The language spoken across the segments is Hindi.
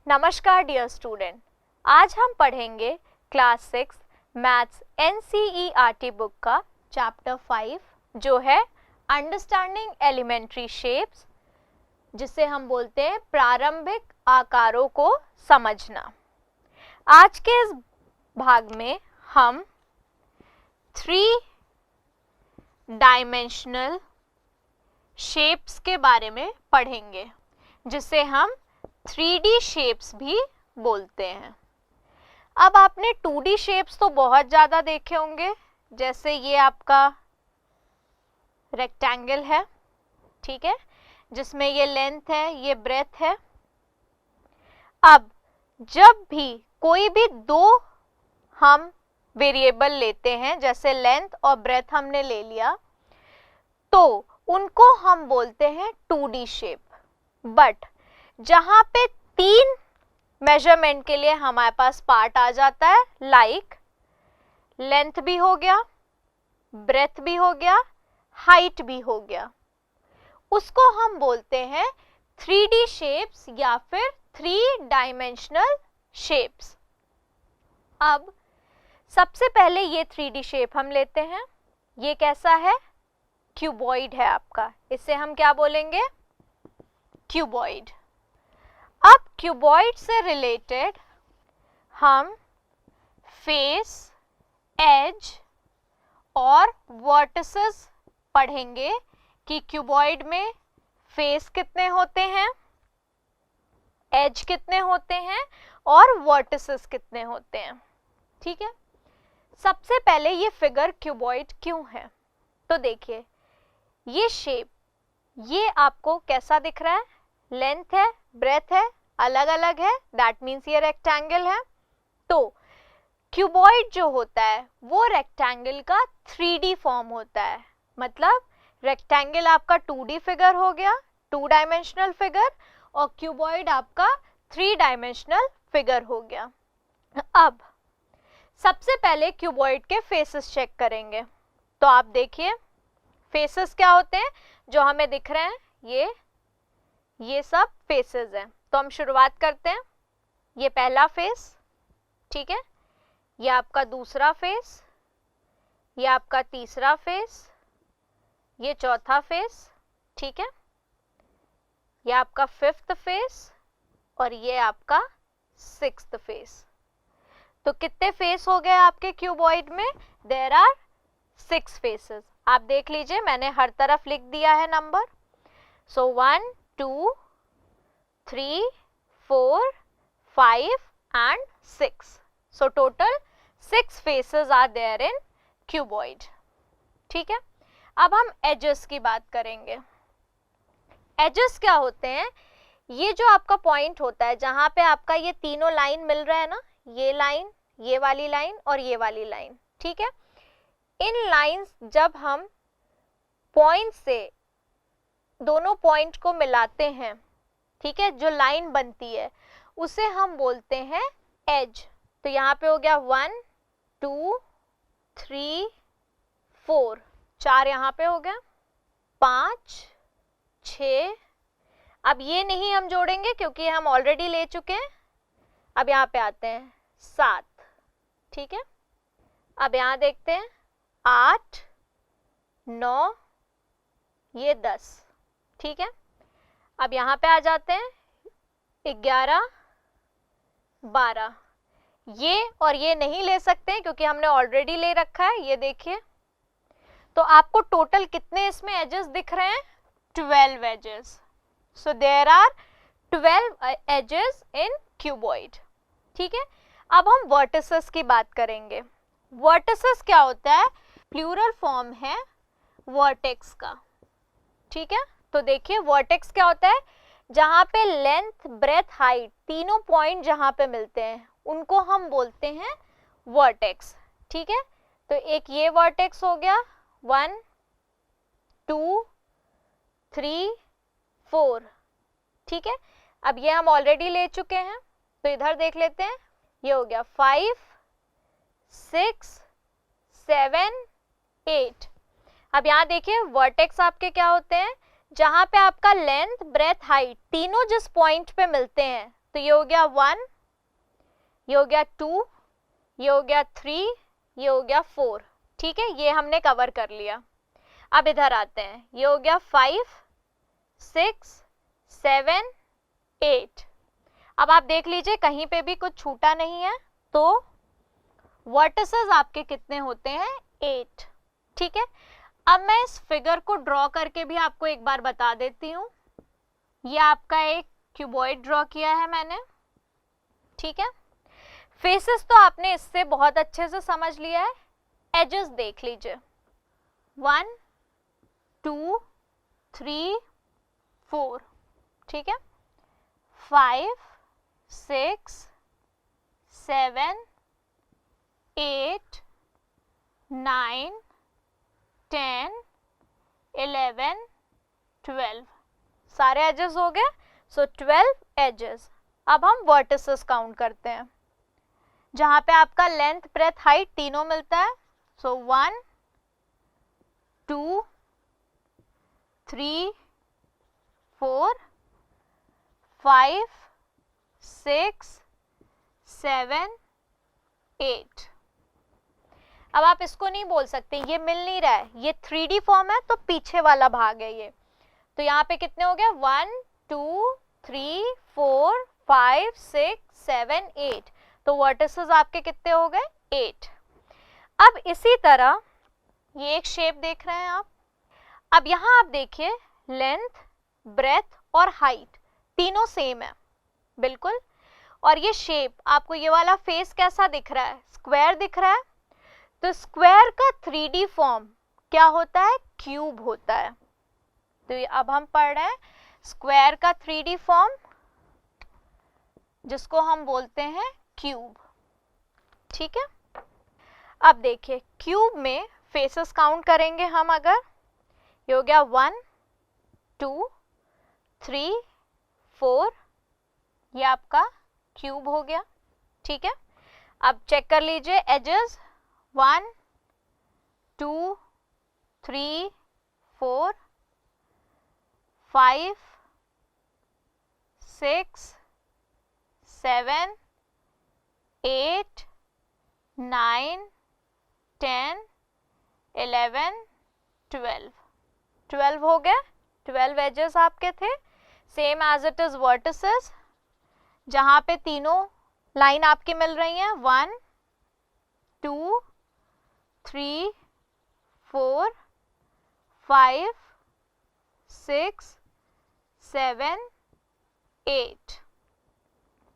नमस्कार डियर स्टूडेंट, आज हम पढ़ेंगे क्लास 6 मैथ्स NCERT बुक का चैप्टर 5 जो है अंडरस्टैंडिंग एलिमेंट्री शेप्स, जिसे हम बोलते हैं प्रारंभिक आकारों को समझना। आज के इस भाग में हम 3 डायमेंशनल शेप्स के बारे में पढ़ेंगे, जिसे हम 3D शेप्स भी बोलते हैं। अब आपने 2D शेप्स तो बहुत ज़्यादा देखे होंगे, जैसे ये आपका रेक्टेंगल है, ठीक है, जिसमें ये लेंथ है, ये ब्रेथ है। अब जब भी कोई भी दो हम वेरिएबल लेते हैं, जैसे लेंथ और ब्रेथ हमने ले लिया, तो उनको हम बोलते हैं 2D शेप। बट जहां पे 3 मेजरमेंट के लिए हमारे पास पार्ट आ जाता है, लाइक लेंथ भी हो गया, ब्रेथ भी हो गया, हाइट भी हो गया, उसको हम बोलते हैं 3D शेप्स या फिर 3 डायमेंशनल शेप्स। अब सबसे पहले ये 3D शेप हम लेते हैं। ये कैसा है? क्यूबॉइड है आपका, इसे हम क्या बोलेंगे? क्यूबॉइड। अब क्यूबॉइड से रिलेटेड हम फेस, एज और वर्टिसेस पढ़ेंगे कि क्यूबॉइड में फेस कितने होते हैं, एज कितने होते हैं और वर्टिसेस कितने होते हैं। ठीक है, सबसे पहले ये फिगर क्यूबॉइड क्यों है, तो देखिए ये शेप, ये आपको कैसा दिख रहा है? लेंथ है, ब्रेथ है, अलग अलग है, दैट मीन्स ये रेक्टेंगल है। तो क्यूबॉइड जो होता है वो रेक्टेंगल का 3D फॉर्म होता है, मतलब रेक्टेंगल आपका 2D फिगर हो गया, 2 डायमेंशनल फिगर, और क्यूबॉइड आपका 3 डायमेंशनल फिगर हो गया। अब सबसे पहले क्यूबॉइड के फेसेस चेक करेंगे। तो आप देखिए फेसेस क्या होते हैं जो हमें दिख रहे हैं, ये सब फेसेस हैं। तो हम शुरुआत करते हैं। ये पहला फेस, ठीक है, ये आपका दूसरा फेस, ये आपका तीसरा फेस, ये चौथा फेस, ठीक है, ये आपका 5th फेस और ये आपका 6th फेस। तो कितने फेस हो गए आपके क्यूबॉइड में? There are 6 faces. आप देख लीजिए, मैंने हर तरफ लिख दिया है number. So 1 2 3 4 5 and 6. So total 6 faces are there in cuboid. ठीक है, अब हम edges की बात करेंगे। edges क्या होते हैं? ये जो आपका पॉइंट होता है जहां पे आपका ये तीनों लाइन मिल रहा है ना, ये लाइन, ये वाली लाइन और ये वाली लाइन, ठीक है, इन लाइंस जब हम पॉइंट से दोनों पॉइंट को मिलाते हैं, ठीक है, जो लाइन बनती है उसे हम बोलते हैं एज। तो यहाँ पे हो गया 1 2 3 4, 4 यहाँ पे हो गया, 5 6। अब ये नहीं हम जोड़ेंगे क्योंकि हम ऑलरेडी ले चुके हैं। अब यहाँ पे आते हैं 7, ठीक है, अब यहाँ देखते हैं 8 9, ये 10, ठीक है। अब यहाँ पे आ जाते हैं 11 12, ये और ये नहीं ले सकते हैं क्योंकि हमने ऑलरेडी ले रखा है, ये देखिए। तो आपको टोटल कितने इसमें एजेस दिख रहे हैं? 12 edges. So there are 12 edges in cuboid, ठीक है। अब हम वर्टिसेस की बात करेंगे। वर्टिसेस क्या होता है? प्लूरल फॉर्म है वर्टेक्स का, ठीक है। तो देखिए वर्टेक्स क्या होता है? जहां पे लेंथ, ब्रेथ, हाइट तीनों पॉइंट जहां पे मिलते हैं उनको हम बोलते हैं वर्टेक्स, ठीक है। तो एक ये वर्टेक्स हो गया 1 2 3 4, ठीक है। अब ये हम ऑलरेडी ले चुके हैं, तो इधर देख लेते हैं, ये हो गया 5 6 7 8। अब यहाँ देखिए वर्टेक्स आपके क्या होते हैं? जहां पे आपका लेंथ, ब्रेथ, हाइट तीनों जिस पॉइंट पे मिलते हैं तो ये हो गया 1, ये हो गया 2, ये हो गया 3, ये हो गया 4। ठीक है, ये हमने कवर कर लिया। अब इधर आते हैं, ये हो गया 5, 6, 7, 8। अब आप देख लीजिए कहीं पे भी कुछ छूटा नहीं है, तो वर्टिसेस आपके कितने होते हैं? 8। ठीक है, अब मैं इस फिगर को ड्रॉ करके भी आपको एक बार बता देती हूँ। ये आपका एक क्यूबॉइड ड्रॉ किया है मैंने। ठीक है, फेसेस तो आपने इससे बहुत अच्छे से समझ लिया है, एजेस देख लीजिए। 1, 2, 3, 4। ठीक है, 5, 6, 7, 8, 9, 10, 11, 12। सारे एजेस हो गए। सो 12 एजेस। अब हम वर्टिसेस काउंट करते हैं, जहां पे आपका लेंथ, ब्रेथ, हाइट तीनों मिलता है। सो 1, 2, 3, 4, 5, 6, 7, 8। अब आप इसको नहीं बोल सकते ये मिल नहीं रहा है, ये 3D फॉर्म है तो पीछे वाला भाग है ये। तो यहाँ पे कितने हो गए? 1, 2, 3, 4, 5, 6, 7, 8। तो वर्टिसेस आपके कितने हो गए? 8। अब इसी तरह ये एक शेप देख रहे हैं आप। अब यहाँ आप देखिए लेंथ, ब्रेथ और हाइट तीनों सेम है बिल्कुल। और ये शेप आपको, ये वाला फेस कैसा दिख रहा है? स्क्वायर दिख रहा है। तो स्क्वायर का 3D फॉर्म क्या होता है? क्यूब होता है। तो अब हम पढ़ रहे हैं स्क्वायर का 3D फॉर्म, जिसको हम बोलते हैं क्यूब। ठीक है, अब देखिए क्यूब में फेसेस काउंट करेंगे हम। अगर ये हो गया 1, 2, 3, 4, ये आपका क्यूब हो गया। ठीक है, अब चेक कर लीजिए एजेस। 1, 2, 3, 4, 5, 6, 7, 8, 9, 10, 11, 12। 12 हो गए। 12 एजेस आपके थे, same as it is vertices, जहां पे तीनों लाइन आपकी मिल रही हैं। 1, 2, 3, 4, 5, 6, 7, 8।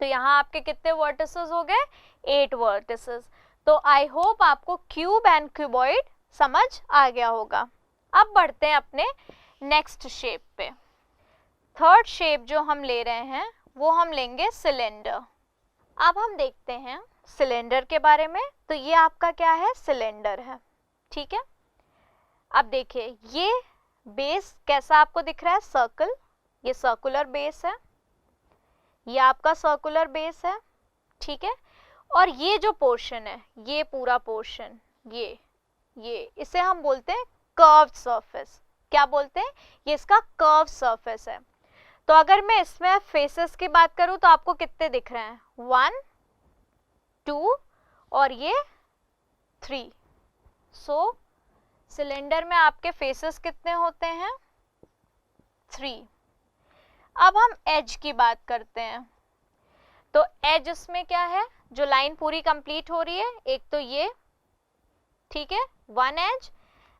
तो यहाँ आपके कितने वर्टिसेस हो गए? 8 वर्टिसेस। तो आई होप आपको क्यूब एंड क्यूबॉइड समझ आ गया होगा। अब बढ़ते हैं अपने नेक्स्ट शेप पे। थर्ड शेप जो हम ले रहे हैं वो हम लेंगे सिलेंडर। अब हम देखते हैं सिलेंडर के बारे में। तो ये आपका क्या है? सिलेंडर है। ठीक है, अब देखिए ये बेस कैसा आपको दिख रहा है? सर्कल। ये सर्कुलर बेस है, ये आपका सर्कुलर बेस है। ठीक है, और ये जो पोर्शन है, ये पूरा पोर्शन, ये इसे हम बोलते हैं कर्व्ड सरफेस। क्या बोलते हैं? ये इसका कर्व सरफेस है। तो अगर मैं इसमें फेसेस की बात करूं तो आपको कितने दिख रहे हैं? 1, 2 और ये 3। सो सिलेंडर में आपके फेसेस कितने होते हैं? 3। अब हम एज की बात करते हैं। तो एज इसमें क्या है? जो लाइन पूरी कंप्लीट हो रही है, एक तो ये, ठीक है, 1 edge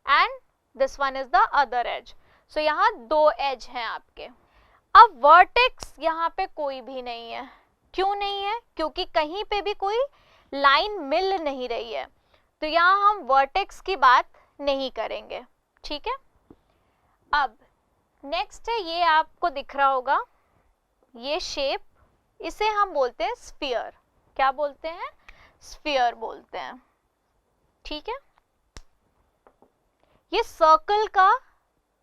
and this one is the other edge. So यहाँ 2 एज हैं आपके। अब वर्टेक्स यहाँ पे कोई भी नहीं है। क्यों नहीं है? क्योंकि कहीं पे भी कोई लाइन मिल नहीं रही है, तो यहाँ हम वर्टेक्स की बात नहीं करेंगे। ठीक है, अब नेक्स्ट है, ये आपको दिख रहा होगा ये शेप, इसे हम बोलते हैं स्फीयर। क्या बोलते हैं? स्फीयर बोलते हैं। ठीक है, ये सर्कल का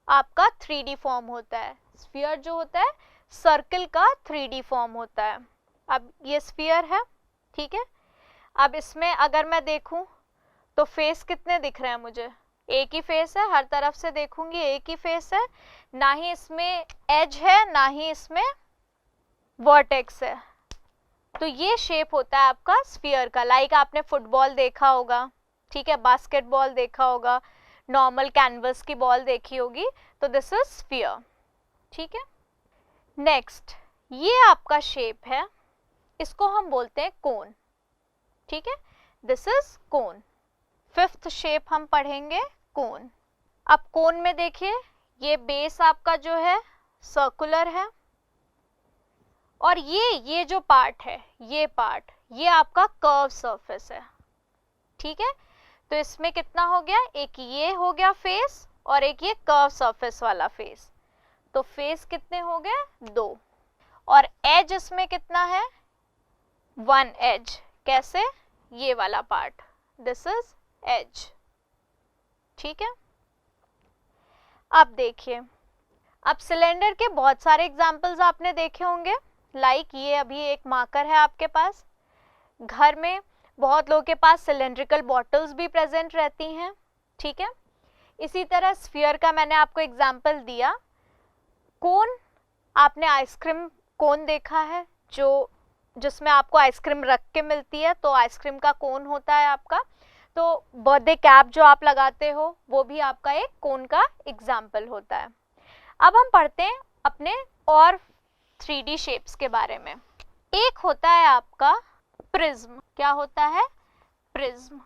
आपका 3D फॉर्म होता है। स्फीयर जो होता है सर्कल का 3D फॉर्म होता है। अब ये स्फीयर है। ठीक है, अब इसमें अगर मैं देखूं तो फेस कितने दिख रहे हैं मुझे? एक ही फेस है, हर तरफ से देखूंगी एक ही फेस है, ना ही इसमें एज है ना ही इसमें वर्टेक्स है। तो ये शेप होता है आपका स्फीयर का। लाइक आपने फुटबॉल देखा होगा, ठीक है, बास्केटबॉल देखा होगा, नॉर्मल कैनवस की बॉल देखी होगी, तो दिस इज स्फीयर, ठीक है। नेक्स्ट, ये आपका शेप है, इसको हम बोलते हैं कोन, ठीक है, this is cone. Fifth shape हम पढ़ेंगे कोन। अब कोन में देखिए, ये बेस आपका जो है सर्कुलर है, और ये जो पार्ट है, ये पार्ट, ये आपका कर्व सरफेस है, ठीक है। तो इसमें कितना हो गया, एक ये हो गया फेस और एक ये कर्व सरफेस वाला फेस, तो फेस कितने हो गए, 2। और एज इसमें कितना है, 1 एज। कैसे, ये वाला पार्ट, दिस इज एज, ठीक है। अब देखिए, अब सिलेंडर के बहुत सारे एग्जाम्पल्स आपने देखे होंगे। लाइक ये अभी एक मार्कर है आपके पास, घर में बहुत लोगों के पास सिलेंड्रिकल बॉटल्स भी प्रेजेंट रहती हैं, ठीक है। इसी तरह स्फीयर का मैंने आपको एग्जाम्पल दिया। कोन, आपने आइसक्रीम कोन देखा है, जो जिसमें आपको आइसक्रीम रख के मिलती है, तो आइसक्रीम का कोन होता है आपका। तो बर्थडे कैप जो आप लगाते हो, वो भी आपका एक कोन का एग्जाम्पल होता है। अब हम पढ़ते हैं अपने और 3D शेप्स के बारे में। एक होता है आपका प्रिज्म। क्या होता है, प्रिज्म।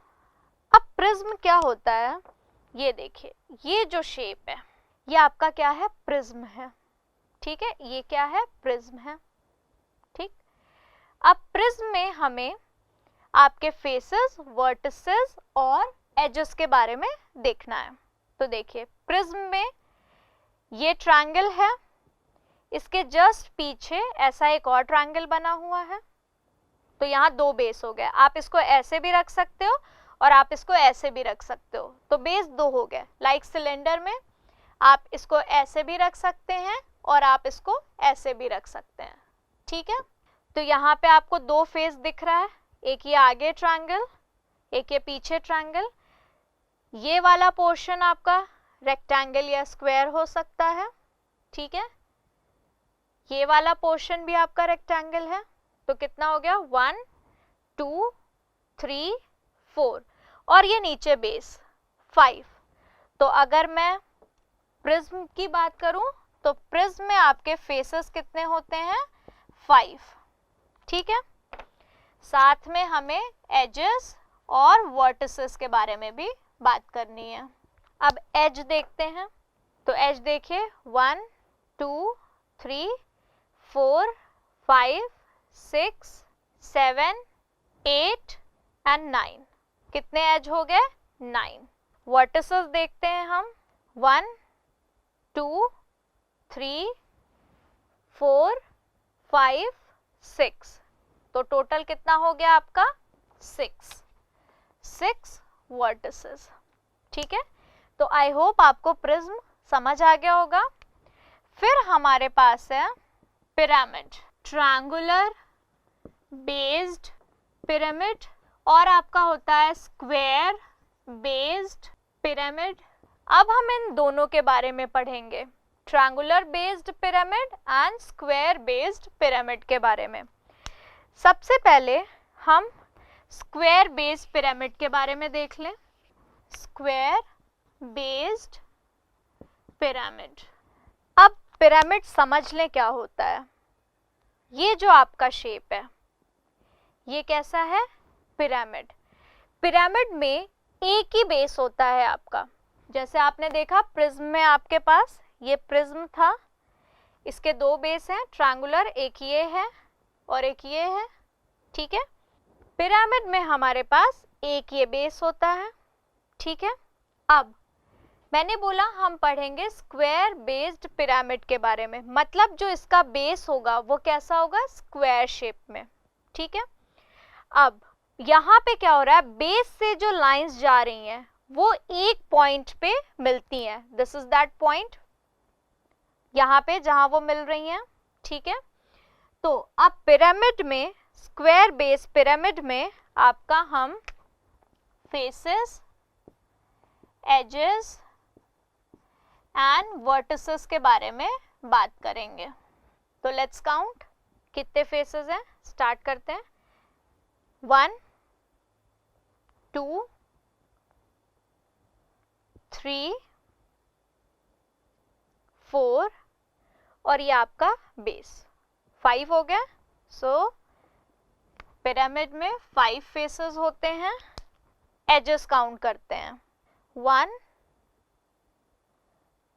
अब प्रिज्म क्या होता है, ये देखिए, ये जो शेप है, ये आपका क्या है, प्रिज्म है, ठीक है। ये क्या है, प्रिज्म है, ठीक। अब प्रिज्म में हमें आपके फेसेस, वर्टिसेस और एजेस के बारे में देखना है। तो देखिए, प्रिज्म में ये ट्रायंगल है, इसके जस्ट पीछे ऐसा एक और ट्रायंगल बना हुआ है, तो यहाँ 2 बेस हो गए। आप इसको ऐसे भी रख सकते हो और आप इसको ऐसे भी रख सकते हो, तो बेस 2 हो गए। लाइक सिलेंडर में आप इसको ऐसे भी रख सकते हैं और आप इसको ऐसे भी रख सकते हैं, ठीक है। तो यहाँ पे आपको 2 फेस दिख रहा है, एक ये आगे ट्रायंगल, एक ये पीछे ट्रायंगल। ये वाला पोर्शन आपका रेक्टेंगल या स्क्वायर हो सकता है, ठीक है। ये वाला पोर्शन भी आपका रेक्टेंगल है, तो कितना हो गया, 1 2 3 4, और ये नीचे बेस 5। तो अगर मैं प्रिज्म की बात करूं, तो प्रिज्म में आपके फेसेस कितने होते हैं, 5, ठीक है। साथ में हमें एजेस और वर्टिसेस के बारे में भी बात करनी है। अब एज देखते हैं, तो एज देखिए, 1 2 3 4 5 6 7 8 एंड 9। कितने एज हो गए, 9। वर्टिसेस देखते हैं हम, 1 2 3 4 5 6, तो टोटल कितना हो गया आपका, 6 वर्टिसेस, ठीक है। तो आई होप आपको प्रिज्म समझ आ गया होगा। फिर हमारे पास है पिरामिड, ट्रायंगुलर बेस्ड पिरामिड, और आपका होता है स्क्वायर बेस्ड पिरामिड। अब हम इन दोनों के बारे में पढ़ेंगे, triangular based pyramid and square based pyramid के बारे में। सबसे पहले हम स्क्वायर बेस्ड पिरामिड के बारे में देख लें। Square based pyramid. अब पिरामिड समझ लें क्या होता है। ये जो आपका शेप है, ये कैसा है, पिरामिड। पिरामिड में एक ही बेस होता है आपका। जैसे आपने देखा प्रिज्म में आपके पास ये प्रिज्म था, इसके 2 बेस हैं ट्रायंगुलर, एक ये है और एक ये है, ठीक है। पिरामिड में हमारे पास एक ये बेस होता है, ठीक है। अब मैंने बोला हम पढ़ेंगे स्क्वायर बेस्ड पिरामिड के बारे में, मतलब जो इसका बेस होगा वो कैसा होगा, स्क्वायर शेप में, ठीक है। अब यहाँ पे क्या हो रहा है, बेस से जो लाइंस जा रही हैं वो एक पॉइंट पे मिलती हैं, दिस इज दैट पॉइंट, यहाँ पे जहां वो मिल रही हैं, ठीक है। तो अब पिरामिड में, स्क्वायर बेस पिरामिड में आपका हम फेसेस, एजेस एंड वर्टिसेस के बारे में बात करेंगे। तो लेट्स काउंट, कितने फेसेस हैं, स्टार्ट करते हैं। 1 2 3 4 और ये आपका बेस 5 हो गया। सो पिरामिड में 5 फेसेस होते हैं। एजेस काउंट करते हैं। 1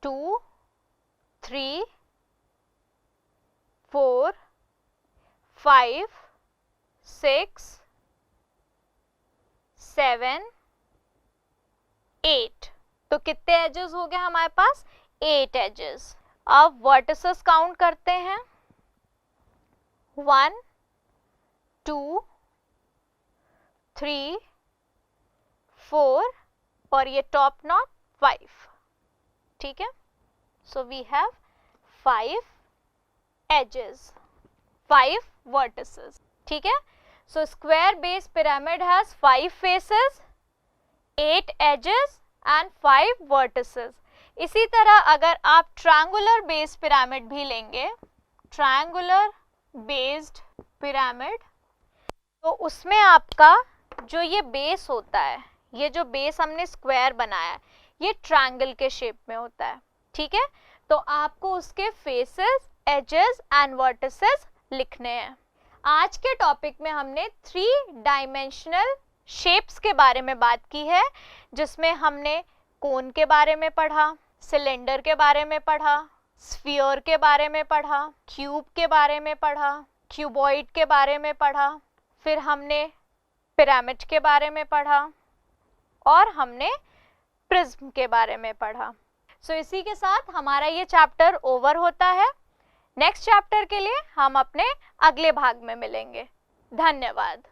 2 3 4 5 6 7 8। तो कितने एजेस हो गए हमारे पास? 8 एजेस। अब वर्टिसेस काउंट करते हैं। 1 2 3 4 और ये टॉप नॉट 5। ठीक है, so we have 5 edges, 5 vertices. ठीक है, so square base pyramid has 5 faces, 8 edges and 5 vertices. इसी तरह अगर आप ट्रायंगुलर बेस पिरामिड भी लेंगे, ट्रायंगुलर बेस्ड पिरामिड, तो उसमें आपका जो ये बेस होता है, ये जो बेस हमने स्क्वायर बनाया है, ये ट्रायंगल के शेप में होता है। ठीक है, तो आपको उसके फेसेस, एजेस एंड वर्टिसेस लिखने हैं। आज के टॉपिक में हमने 3 डायमेंशनल शेप्स के बारे में बात की है, जिसमें हमने कोन के बारे में पढ़ा, सिलेंडर के बारे में पढ़ा, स्फीयर के बारे में पढ़ा, क्यूब के बारे में पढ़ा, क्यूबॉइड के बारे में पढ़ा, फिर हमने पिरामिड के बारे में पढ़ा और हमने प्रिज्म के बारे में पढ़ा। सो इसी के साथ हमारा ये चैप्टर ओवर होता है। नेक्स्ट चैप्टर के लिए हम अपने अगले भाग में मिलेंगे। धन्यवाद।